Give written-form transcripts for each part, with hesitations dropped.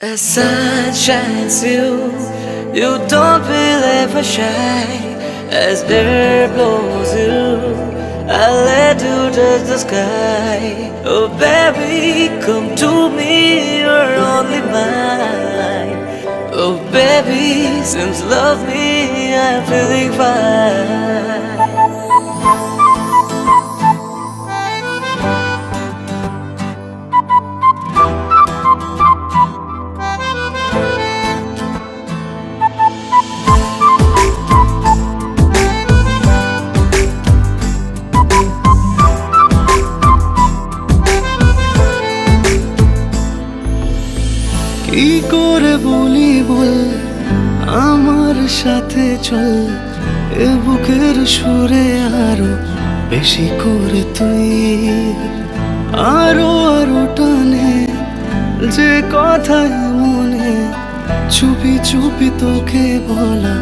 As sun shines you don't feel ever shy. As air blows you, I'll let you touch the sky. Oh baby, come to me, you're only mine. Oh baby, since love me, I'm feeling fine. কি করে বলি বল আমার সাথে চল এ বুকের সুরে আরো বেশি করে তুই আরো আরো টানে যে কথা মনে চুপি চুপি তোকে বলা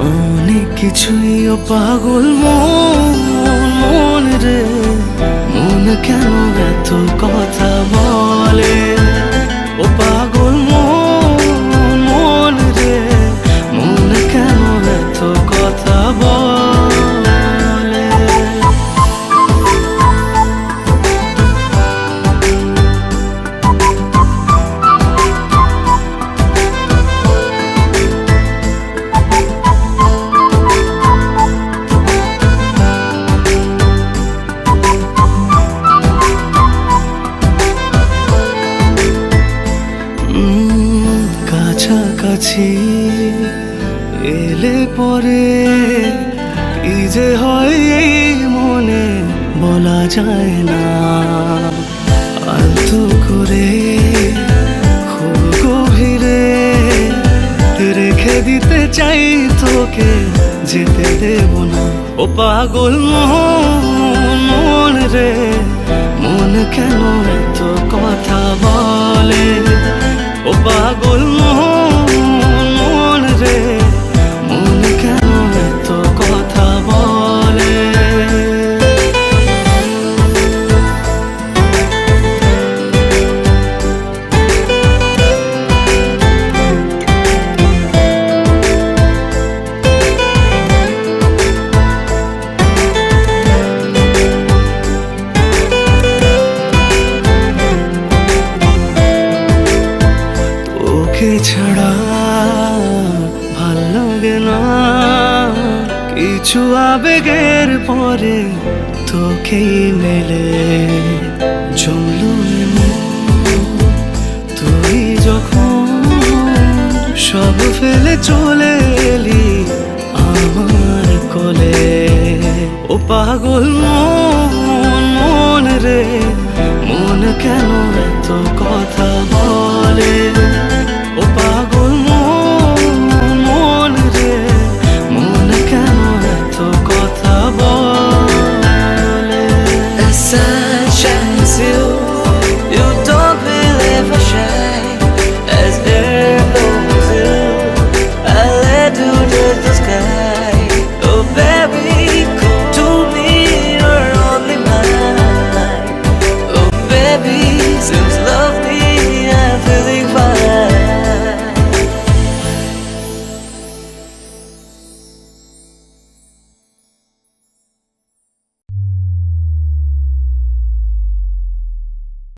অনেক কিছুই ও পাগল মন রে মন কেন এত কথা বলে ও পাগল মন রে মন কেন এত কথা বলে কাছাকাছি এলে পরে কি যে হয় এই মনে বলা যায় না আলতো করে খুব গভীরে রেখে দিতে চাই তোকে যেতে দেব না ও পাগল মন রে মন কেন এত কথা বলে ও পাগল মন রে মন কেন এত কথা বলে তোকে ছাড়া ভাল লাগে না কিছু আবেগের পরে তোকেই মেলে জমলো তুই যখন সব ফেলে চলে এলি আমার কোলে ও পাগল মন রে মন কেন এত কথা বলে